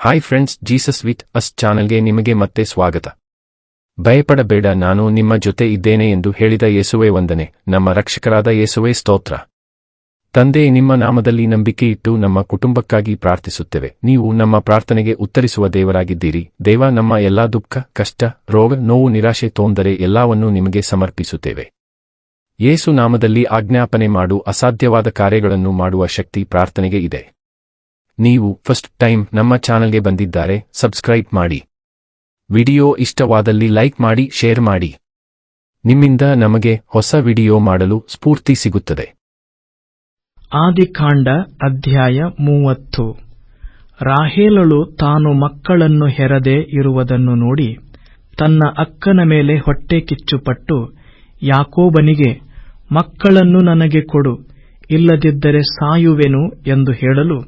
Hi friends, Jesus with us ಚಾನಲ್ಗೆ ನಿಮಗೆ ಮತ್ತೆ ಸ್ವಾಗತ. ಭಯಪಡಬೇಡ, ನಾನು ನಿಮ್ಮ ಜೊತೆ ಇದ್ದೇನೆ ಎಂದು ಹೇಳಿದ ಯೇಸುವೇ ವಂದನೆ. ನಮ್ಮ ರಕ್ಷಕರಾದ ಯೇಸುವೇ ಸ್ತೋತ್ರ. ತಂದೆ, ನಿಮ್ಮ ನಾಮದಲ್ಲಿ ನಂಬಿಕೆಯಿಟ್ಟು ನಮ್ಮ ಕುಟುಂಬಕ್ಕಾಗಿ ಪ್ರಾರ್ಥಿಸುತ್ತೇವೆ. ನೀವು ನಮ್ಮ ಪ್ರಾರ್ಥನೆಗೆ ಉತ್ತರಿಸುವ ದೇವರಾಗಿದ್ದೀರಿ. ದೇವ, ನಮ್ಮ ಎಲ್ಲಾ ದುಃಖ, ಕಷ್ಟ, ರೋಗ, ನೋವು, ನಿರಾಶೆ, ತೊಂದರೆ ಎಲ್ಲವನ್ನೂ ನಿಮಗೆ ಸಮರ್ಪಿಸುತ್ತೇವೆ. ಯೇಸು ನಾಮದಲ್ಲಿ ಆಜ್ಞಾಪನೆ ಮಾಡು. ಅಸಾಧ್ಯವಾದ ಕಾರ್ಯಗಳನ್ನು ಮಾಡುವ ಶಕ್ತಿ ಪ್ರಾರ್ಥನೆಗೆ ಇದೆ. ನೀವು ಫಸ್ಟ್ ಟೈಮ್ ನಮ್ಮ ಚಾನಲ್ಗೆ ಬಂದಿದ್ದಾರೆ, ಸಬ್ಸ್ಕ್ರೈಬ್ ಮಾಡಿ. ವಿಡಿಯೋ ಇಷ್ಟವಾದಲ್ಲಿ ಲೈಕ್ ಮಾಡಿ, ಶೇರ್ ಮಾಡಿ. ನಿಮ್ಮಿಂದ ನಮಗೆ ಹೊಸ ವಿಡಿಯೋ ಮಾಡಲು ಸ್ಫೂರ್ತಿ ಸಿಗುತ್ತದೆ. ಆದಿಕಾಂಡ ಅಧ್ಯಾಯ 30. ರಾಹೇಲಳು ತಾನು ಮಕ್ಕಳನ್ನು ಹೆರದೆ ಇರುವುದನ್ನು ನೋಡಿ ತನ್ನ ಅಕ್ಕನ ಮೇಲೆ ಹೊಟ್ಟೆ ಕಿಚ್ಚುಪಟ್ಟು ಯಾಕೋಬನಿಗೆ, ಮಕ್ಕಳನ್ನು ನನಗೆ ಕೊಡು, ಇಲ್ಲದಿದ್ದರೆ ಸಾಯುವೆನು ಎಂದು ಹೇಳಲು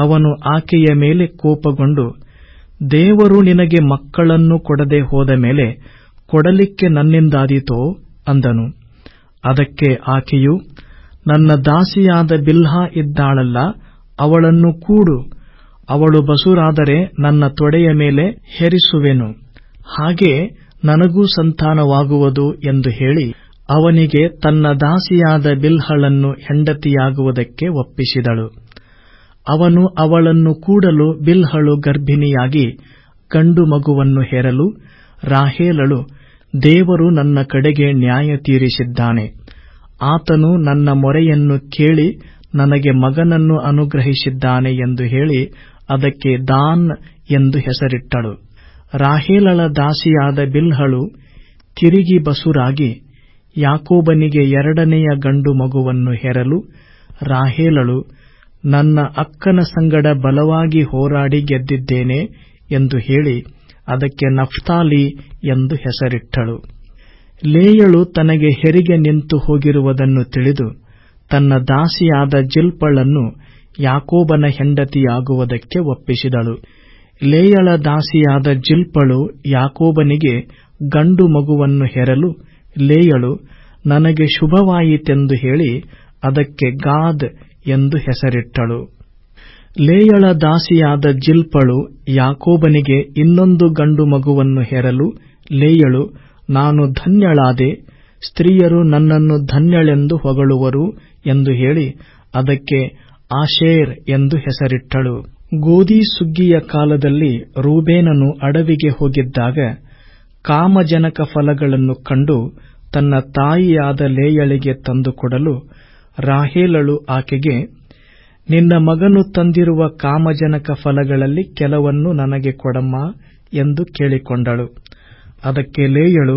ಅವನು ಆಕೆಯ ಮೇಲೆ ಕೋಪಗೊಂಡು, ದೇವರು ನಿನಗೆ ಮಕ್ಕಳನ್ನು ಕೊಡದೆ ಹೋದ ಮೇಲೆ ಕೊಡಲಿಕ್ಕೆ ನನ್ನಿಂದಾದೀತೋ ಅಂದನು. ಅದಕ್ಕೆ ಆಕೆಯು, ನನ್ನ ದಾಸಿಯಾದ ಬಿಲ್ಹಾ ಇದ್ದಾಳಲ್ಲ, ಅವಳನ್ನು ಕೂಡು, ಅವಳು ಬಸುರಾದರೆ ನನ್ನ ತೊಡೆಯ ಮೇಲೆ ಹೆರಿಸುವೆನು, ಹಾಗೆ ನನಗೂ ಸಂತಾನವಾಗುವುದು ಎಂದು ಹೇಳಿ ಅವನಿಗೆ ತನ್ನ ದಾಸಿಯಾದ ಬಿಲ್ಹಳನ್ನು ಹೆಂಡತಿಯಾಗುವುದಕ್ಕೆ ಒಪ್ಪಿಸಿದಳು. ಅವನು ಅವಳನ್ನು ಕೂಡಲು ಬಿಲ್ಹಳು ಗರ್ಭಿಣಿಯಾಗಿ ಗಂಡು ಮಗುವನ್ನು ಹೆರಲು ರಾಹೇಲಳು, ದೇವರು ನನ್ನ ಕಡೆಗೆ ನ್ಯಾಯ ತೀರಿಸಿದ್ದಾನೆ, ಆತನು ನನ್ನ ಮೊರೆಯನ್ನು ಕೇಳಿ ನನಗೆ ಮಗನನ್ನು ಅನುಗ್ರಹಿಸಿದ್ದಾನೆ ಎಂದು ಹೇಳಿ ಅದಕ್ಕೆ ದಾನ್ ಎಂದು ಹೆಸರಿಟ್ಟಳು. ರಾಹೇಲಳ ದಾಸಿಯಾದ ಬಿಲ್ಹಳು ತಿರುಗಿ ಬಸುರಾಗಿ ಯಾಕೋಬನಿಗೆ ಎರಡನೆಯ ಗಂಡು ಮಗುವನ್ನು ಹೆರಲು ರಾಹೇಲಳು, ನನ್ನ ಅಕ್ಕನ ಸಂಗಡ ಬಲವಾಗಿ ಹೋರಾಡಿ ಗೆದ್ದಿದ್ದೇನೆ ಎಂದು ಹೇಳಿ ಅದಕ್ಕೆ ನಫ್ತಾಲಿ ಎಂದು ಹೆಸರಿಟ್ಟಳು. ಲೇಯಳು ತನಗೆ ಹೆರಿಗೆ ನಿಂತು ಹೋಗಿರುವುದನ್ನು ತಿಳಿದು ತನ್ನ ದಾಸಿಯಾದ ಜಿಲ್ಪಳನ್ನು ಯಾಕೋಬನ ಹೆಂಡತಿಯಾಗುವುದಕ್ಕೆ ಒಪ್ಪಿಸಿದಳು. ಲೇಯಳ ದಾಸಿಯಾದ ಜಿಲ್ಪಳು ಯಾಕೋಬನಿಗೆ ಗಂಡು ಮಗುವನ್ನು ಹೆರಲು ಲೇಯಳು, ನನಗೆ ಶುಭವಾಯಿತೆಂದು ಹೇಳಿ ಅದಕ್ಕೆ ಗಾದ್ ಎಂದು ಹೆಸರಿಟ್ಟಳು. ಲೇಯಳ ದಾಸಿಯಾದ ಜಿಲ್ಪಳು ಯಾಕೋಬನಿಗೆ ಇನ್ನೊಂದು ಗಂಡು ಮಗುವನ್ನು ಹೆರಲು ಲೇಯಳು, ನಾನು ಧನ್ಯಳಾದೆ, ಸ್ತ್ರೀಯರು ನನ್ನನ್ನು ಧನ್ಯಳೆಂದು ಹೊಗಳುವರು ಎಂದು ಹೇಳಿ ಅದಕ್ಕೆ ಆಶೇರ್ ಎಂದು ಹೆಸರಿಟ್ಟಳು. ಗೋಧಿ ಸುಗ್ಗಿಯ ಕಾಲದಲ್ಲಿ ರೂಬೇನನು ಅಡವಿಗೆ ಹೋಗಿದ್ದಾಗ ಕಾಮಜನಕ ಫಲಗಳನ್ನು ಕಂಡು ತನ್ನ ತಾಯಿಯಾದ ಲೇಯಳಿಗೆ ತಂದುಕೊಡಲು ರಾಹೇಲಳು ಆಕೆಗೆ, ನಿನ್ನ ಮಗನು ತಂದಿರುವ ಕಾಮಜನಕ ಫಲಗಳಲ್ಲಿ ಕೆಲವನ್ನು ನನಗೆ ಕೊಡಮ್ಮ ಎಂದು ಕೇಳಿಕೊಂಡಳು. ಅದಕ್ಕೆ ಲೇಯಳು,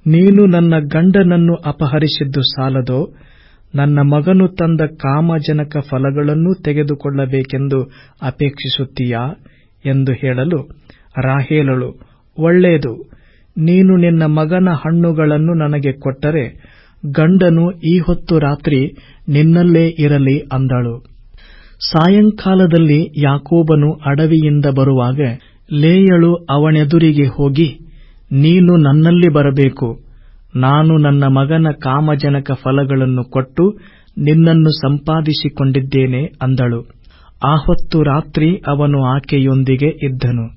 ನೀನು ನನ್ನ ಗಂಡನನ್ನು ಅಪಹರಿಸಿದ್ದು ಸಾಲದೋ, ನನ್ನ ಮಗನು ತಂದ ಕಾಮಜನಕ ಫಲಗಳನ್ನೂ ತೆಗೆದುಕೊಳ್ಳಬೇಕೆಂದು ಅಪೇಕ್ಷಿಸುತ್ತೀಯಾ ಎಂದು ಹೇಳಲು ರಾಹೇಲಳು, ಒಳ್ಳೆಯದು, ನೀನು ನಿನ್ನ ಮಗನ ಹಣ್ಣುಗಳನ್ನು ನನಗೆ ಕೊಟ್ಟರೆ ಗಂಡನು ಈ ಹೊತ್ತು ರಾತ್ರಿ ನಿನ್ನಲ್ಲೇ ಇರಲಿ ಅಂದಳು. ಸಾಯಂಕಾಲದಲ್ಲಿ ಯಾಕೋಬನು ಅಡವಿಯಿಂದ ಬರುವಾಗ ಲೇಯಳು ಅವನೆದುರಿಗೆ ಹೋಗಿ, ನೀನು ನನ್ನಲ್ಲಿ ಬರಬೇಕು, ನಾನು ನನ್ನ ಮಗನ ಕಾಮಜನಕ ಫಲಗಳನ್ನು ಕೊಟ್ಟು ನಿನ್ನನ್ನು ಸಂಪಾದಿಸಿಕೊಂಡಿದ್ದೇನೆ ಅಂದಳು. ಆ ಹೊತ್ತು ರಾತ್ರಿ ಅವನು ಆಕೆಯೊಂದಿಗೆ ಇದ್ದನು.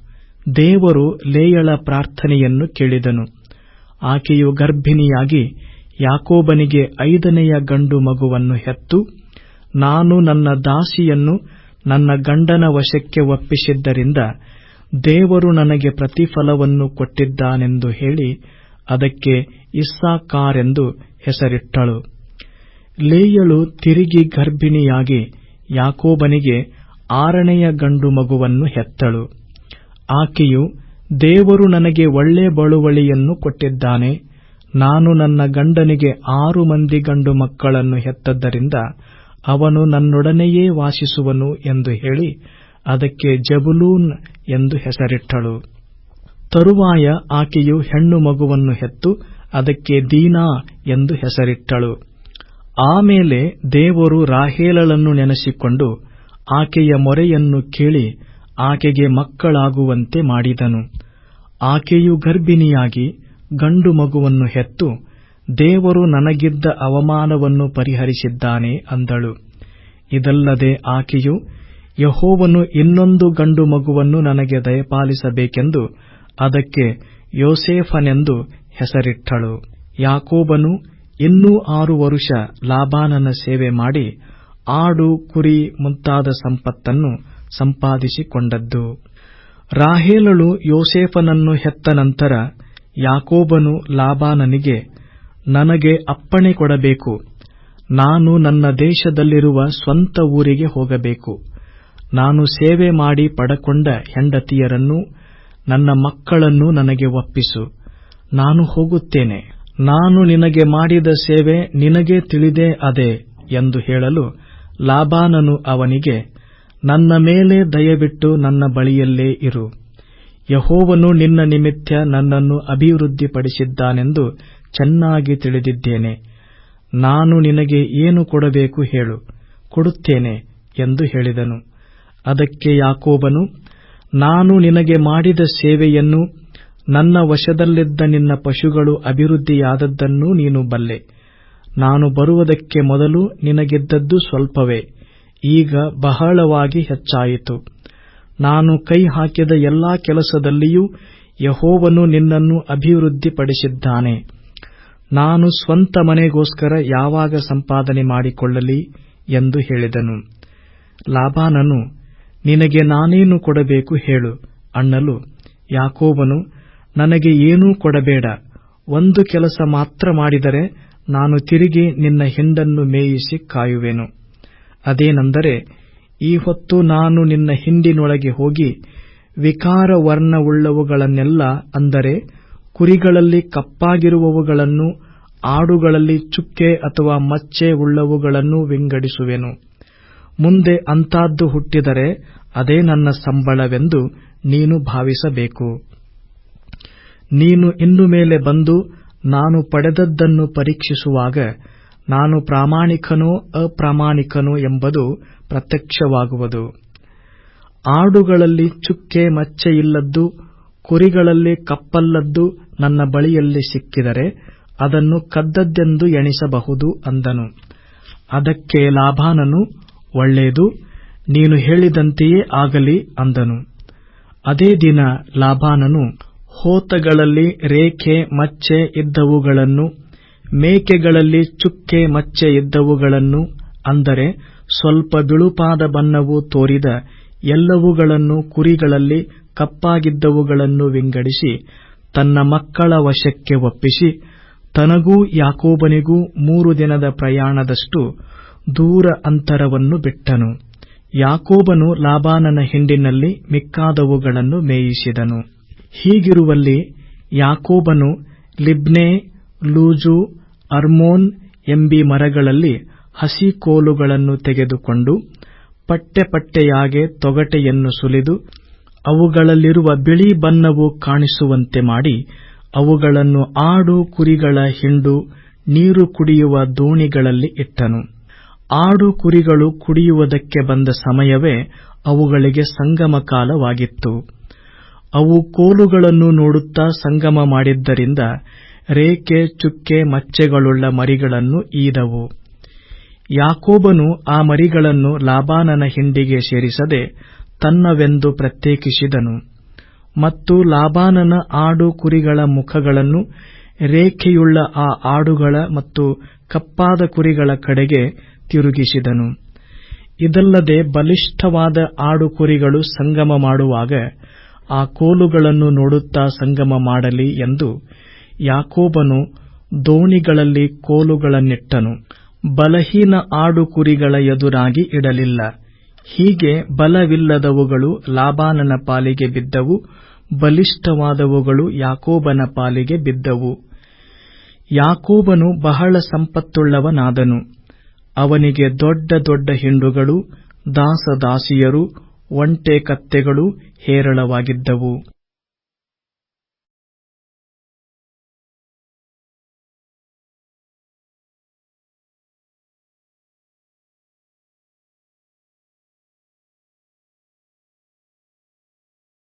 ದೇವರು ಲೇಯಳ ಪ್ರಾರ್ಥನೆಯನ್ನು ಕೇಳಿದನು. ಆಕೆಯು ಗರ್ಭಿಣಿಯಾಗಿ ಯಾಕೋಬನಿಗೆ 5ನೆಯ ಗಂಡು ಮಗುವನ್ನು ಹೆತ್ತು, ನಾನು ನನ್ನ ದಾಸಿಯನ್ನು ನನ್ನ ಗಂಡನ ವಶಕ್ಕೆ ಒಪ್ಪಿಸಿದ್ದರಿಂದ ದೇವರು ನನಗೆ ಪ್ರತಿಫಲವನ್ನು ಕೊಟ್ಟಿದ್ದಾನೆಂದು ಹೇಳಿ ಅದಕ್ಕೆ ಇಸ್ಸಾಕಾರೆಂದು ಹೆಸರಿಟ್ಟಳು. ಲೇಯಳು ತಿರುಗಿ ಗರ್ಭಿಣಿಯಾಗಿ ಯಾಕೋಬನಿಗೆ 6ನೆಯ ಗಂಡು ಮಗುವನ್ನು ಹೆತ್ತಳು. ಆಕೆಯು, ದೇವರು ನನಗೆ ಒಳ್ಳೆ ಬಳುವಳಿಯನ್ನು ಕೊಟ್ಟಿದ್ದಾನೆ, ನಾನು ನನ್ನ ಗಂಡನಿಗೆ 6 ಮಂದಿ ಗಂಡು ಮಕ್ಕಳನ್ನು ಹೆತ್ತದ್ದರಿಂದ ಅವನು ನನ್ನೊಡನೆಯೇ ವಾಸಿಸುವನು ಎಂದು ಹೇಳಿ ಅದಕ್ಕೆ ಜಬುಲೂನ್ ಎಂದು ಹೆಸರಿಟ್ಟಳು. ತರುವಾಯ ಆಕೆಯು ಹೆಣ್ಣು ಮಗುವನ್ನು ಹೆತ್ತು ಅದಕ್ಕೆ ದೀನಾ ಎಂದು ಹೆಸರಿಟ್ಟಳು. ಆಮೇಲೆ ದೇವರು ರಾಹೇಲಳನ್ನು ನೆನೆಸಿಕೊಂಡು ಆಕೆಯ ಮೊರೆಯನ್ನು ಕೇಳಿ ಆಕೆಗೆ ಮಕ್ಕಳಾಗುವಂತೆ ಮಾಡಿದನು. ಆಕೆಯು ಗರ್ಭಿಣಿಯಾಗಿ ಗಂಡು ಮಗುವನ್ನು ಹೆತ್ತು, ದೇವರು ನನಗಿದ್ದ ಅವಮಾನವನ್ನು ಪರಿಹರಿಸಿದ್ದಾನೆ ಅಂದಳು. ಇದಲ್ಲದೆ ಆಕೆಯು ಯೆಹೋವನು ಇನ್ನೊಂದು ಗಂಡು ಮಗುವನ್ನು ನನಗೆ ದಯಪಾಲಿಸಬೇಕೆಂದು ಅದಕ್ಕೆ ಯೋಸೇಫನೆಂದು ಹೆಸರಿಟ್ಟಳು. ಯಾಕೋಬನು ಇನ್ನೂ 6 ವರುಷ ಲಾಬಾನನ ಸೇವೆ ಮಾಡಿ ಆಡು ಕುರಿ ಮುಂತಾದ ಸಂಪತ್ತನ್ನು ಸಂಪಾದಿಸಿಕೊಂಡದ್ದು. ರಾಹೇಲಳು ಯೋಸೇಫನನ್ನು ಹೆತ್ತ ನಂತರ ಯಾಕೋಬನು ಲಾಬಾನನಿಗೆ, ನನಗೆ ಅಪ್ಪಣೆ ಕೊಡಬೇಕು, ನಾನು ನನ್ನ ದೇಶದಲ್ಲಿರುವ ಸ್ವಂತ ಊರಿಗೆ ಹೋಗಬೇಕು. ನಾನು ಸೇವೆ ಮಾಡಿ ಪಡಕೊಂಡ ಹೆಂಡತಿಯರನ್ನೂ ನನ್ನ ಮಕ್ಕಳನ್ನೂ ನನಗೆ ಒಪ್ಪಿಸು, ನಾನು ಹೋಗುತ್ತೇನೆ. ನಾನು ನಿನಗೆ ಮಾಡಿದ ಸೇವೆ ನಿನಗೆ ತಿಳಿದೇ ಅದೆ ಎಂದು ಹೇಳಲು ಲಾಬಾನನು ಅವನಿಗೆ, ನನ್ನ ಮೇಲೆ ದಯವಿಟ್ಟು ನನ್ನ ಬಳಿಯಲ್ಲೇ ಇರು. ಯೆಹೋವನು ನಿನ್ನ ನಿಮಿತ್ತ ನನ್ನನ್ನು ಅಭಿವೃದ್ಧಿಪಡಿಸಿದ್ದಾನೆಂದು ಚೆನ್ನಾಗಿ ತಿಳಿದಿದ್ದೇನೆ. ನಾನು ನಿನಗೆ ಏನು ಕೊಡಬೇಕು ಹೇಳು, ಕೊಡುತ್ತೇನೆ ಎಂದು ಹೇಳಿದನು. ಅದಕ್ಕೆ ಯಾಕೋಬನು, ನಾನು ನಿನಗೆ ಮಾಡಿದ ಸೇವೆಯನ್ನು, ನನ್ನ ವಶದಲ್ಲಿದ್ದ ನಿನ್ನ ಪಶುಗಳು ಅಭಿವೃದ್ಧಿಯಾದದ್ದನ್ನೂ ನೀನು ಬಲ್ಲೆ. ನಾನು ಬರುವುದಕ್ಕೆ ಮೊದಲು ನಿನಗಿದ್ದದ್ದು ಸ್ವಲ್ಪವೇ, ಈಗ ಬಹಳವಾಗಿ ಹೆಚ್ಚಾಯಿತು. ನಾನು ಕೈ ಹಾಕಿದ ಎಲ್ಲಾ ಕೆಲಸದಲ್ಲಿಯೂ ಯೆಹೋವನು ನಿನ್ನನ್ನು ಅಭಿವೃದ್ಧಿಪಡಿಸಿದ್ದಾನೆ. ನಾನು ಸ್ವಂತ ಮನೆಗೋಸ್ಕರ ಯಾವಾಗ ಸಂಪಾದನೆ ಮಾಡಿಕೊಳ್ಳಲಿ ಎಂದು ಹೇಳಿದನು. ಲಾಬಾನನು, ನಿನಗೆ ನಾನೇನು ಕೊಡಬೇಕು ಹೇಳು ಅನ್ನಲು ಯಾಕೋಬನು, ನನಗೆ ಏನೂ ಕೊಡಬೇಡ, ಒಂದು ಕೆಲಸ ಮಾತ್ರ ಮಾಡಿದರೆ ನಾನು ತಿರುಗಿ ನಿನ್ನ ಹಿಂಡನ್ನು ಮೇಯಿಸಿ ಕಾಯುವೆನು. ಅದೇನೆಂದರೆ, ಈ ಹೊತ್ತು ನಾನು ನಿನ್ನ ಹಿಂಡಿನೊಳಗೆ ಹೋಗಿ ವಿಕಾರ ವರ್ಣವುಳ್ಳವುಗಳನ್ನೆಲ್ಲ, ಅಂದರೆ ಕುರಿಗಳಲ್ಲಿ ಕಪ್ಪಾಗಿರುವವುಗಳನ್ನು, ಆಡುಗಳಲ್ಲಿ ಚುಕ್ಕೆ ಅಥವಾ ಮಚ್ಚೆ ಉಳ್ಳವುಗಳನ್ನು ವಿಂಗಡಿಸುವೆನು. ಮುಂದೆ ಅಂಥದ್ದು ಹುಟ್ಟಿದರೆ ಅದೇ ನನ್ನ ಸಂಬಳವೆಂದು ನೀನು ಭಾವಿಸಬೇಕು. ನೀನು ಇನ್ನು ಮೇಲೆ ಬಂದು ನಾನು ಪಡೆದದ್ದನ್ನು ಪರೀಕ್ಷಿಸುವಾಗ ನಾನು ಪ್ರಾಮಾಣಿಕನೋ ಅಪ್ರಾಮಾಣಿಕನೋ ಎಂಬುದು ಪ್ರತ್ಯಕ್ಷವಾಗುವುದು. ಆಡುಗಳಲ್ಲಿ ಚುಕ್ಕೆ ಮಚ್ಚೆಯಿಲ್ಲದ್ದು, ಕುರಿಗಳಲ್ಲಿ ಕಪ್ಪಲ್ಲದ್ದು ನನ್ನ ಬಳಿಯಲ್ಲಿ ಸಿಕ್ಕಿದರೆ ಅದನ್ನು ಕದ್ದದ್ದೆಂದು ಎಣಿಸಬಹುದು ಅಂದನು. ಅದಕ್ಕೆ ಲಾಬಾನನು, ಒಳ್ಳೆಯದು, ನೀನು ಹೇಳಿದಂತೆಯೇ ಆಗಲಿ ಅಂದನು. ಅದೇ ದಿನ ಲಾಬಾನನು ಹೋತಗಳಲ್ಲಿ ರೇಖೆ ಮಚ್ಚೆ ಇದ್ದವುಗಳನ್ನು, ಮೇಕೆಗಳಲ್ಲಿ ಚುಕ್ಕೆ ಮಚ್ಚೆ ಇದ್ದವುಗಳನ್ನು, ಅಂದರೆ ಸ್ವಲ್ಪ ಬಿಳುಪಾದ ಬಣ್ಣವು ತೋರಿದ ಎಲ್ಲವುಗಳನ್ನು, ಕುರಿಗಳಲ್ಲಿ ಕಪ್ಪಾಗಿದ್ದವುಗಳನ್ನು ವಿಂಗಡಿಸಿ ತನ್ನ ಮಕ್ಕಳ ವಶಕ್ಕೆ ಒಪ್ಪಿಸಿ, ತನಗೂ ಯಾಕೋಬನಿಗೂ 3 ದಿನದ ಪ್ರಯಾಣದಷ್ಟು ದೂರ ಅಂತರವನ್ನು ಬಿಟ್ಟನು. ಯಾಕೋಬನು ಲಾಬಾನನ ಹಿಂಡಿನಲ್ಲಿ ಮಿಕ್ಕಾದವುಗಳನ್ನು ಮೇಯಿಸಿದನು. ಹೀಗಿರುವಲ್ಲಿ ಯಾಕೋಬನು ಲಿಬ್ನೆ, ಲೂಜು, ಅರ್ಮೋನ್ ಎಂಬೀ ಮರಗಳಲ್ಲಿ ಹಸಿ ಕೋಲುಗಳನ್ನು ತೆಗೆದುಕೊಂಡು ಪಟ್ಟೆ ಪಟ್ಟೆಯಾಗೆ ತೊಗಟೆಯನ್ನು ಸುಲಿದು ಅವುಗಳಲ್ಲಿರುವ ಬಿಳಿ ಬಣ್ಣವು ಕಾಣಿಸುವಂತೆ ಮಾಡಿ ಅವುಗಳನ್ನು ಆಡು ಕುರಿಗಳ ಹಿಂಡು, ನೀರು ಕುಡಿಯುವ ದೋಣಿಗಳಲ್ಲಿ ಇಟ್ಟನು. ಆಡು ಕುರಿಗಳು ಕುಡಿಯುವುದಕ್ಕೆ ಬಂದ ಸಮಯವೇ ಅವುಗಳಿಗೆ ಸಂಗಮ ಕಾಲವಾಗಿತ್ತು. ಅವು ಕೋಲುಗಳನ್ನು ನೋಡುತ್ತಾ ಸಂಗಮ ಮಾಡಿದ್ದರಿಂದ ರೇಖೆ ಚುಕ್ಕೆ ಮಚ್ಚೆಗಳುಳ್ಳ ಮರಿಗಳನ್ನು ಈದವು. ಯಾಕೋಬನು ಆ ಮರಿಗಳನ್ನು ಲಾಬಾನನ ಹಿಂಡಿಗೆ ಸೇರಿಸದೆ ತನ್ನವೆಂದು ಪ್ರತ್ಯೇಕಿಸಿದನು. ಮತ್ತು ಲಾಬಾನನ ಆಡು ಕುರಿಗಳ ಮುಖಗಳನ್ನು ರೇಖೆಯುಳ್ಳ ಆ ಆಡುಗಳ ಮತ್ತು ಕಪ್ಪಾದ ಕುರಿಗಳ ಕಡೆಗೆ ತಿರುಗಿಸಿದನು. ಇದಲ್ಲದೆ ಬಲಿಷ್ಠವಾದ ಆಡು ಕುರಿಗಳು ಸಂಗಮ ಮಾಡುವಾಗ ಆ ಕೋಲುಗಳನ್ನು ನೋಡುತ್ತಾ ಸಂಗಮ ಮಾಡಲಿ ಎಂದು ಯಾಕೋಬನು ದೋಣಿಗಳಲ್ಲಿ ಕೋಲುಗಳನ್ನಿಟ್ಟನು. ಬಲಹೀನ ಆಡು ಕುರಿಗಳ ಎದುರಾಗಿ ಇಡಲಿಲ್ಲ. ಹೀಗೆ ಬಲವಿಲ್ಲದವುಗಳು ಲಾಬಾನನ ಪಾಲಿಗೆ ಬಿದ್ದವು, ಬಲಿಷ್ಠವಾದವುಗಳು ಯಾಕೋಬನ ಪಾಲಿಗೆ ಬಿದ್ದವು. ಯಾಕೋಬನು ಬಹಳ ಸಂಪತ್ತುಳ್ಳವನಾದನು. ಅವನಿಗೆ ದೊಡ್ಡ ದೊಡ್ಡ ಹಿಂಡುಗಳು, ದಾಸದಾಸಿಯರು, ಒಂಟೆ ಕತ್ತೆಗಳು ಹೇರಳವಾಗಿದ್ದವು.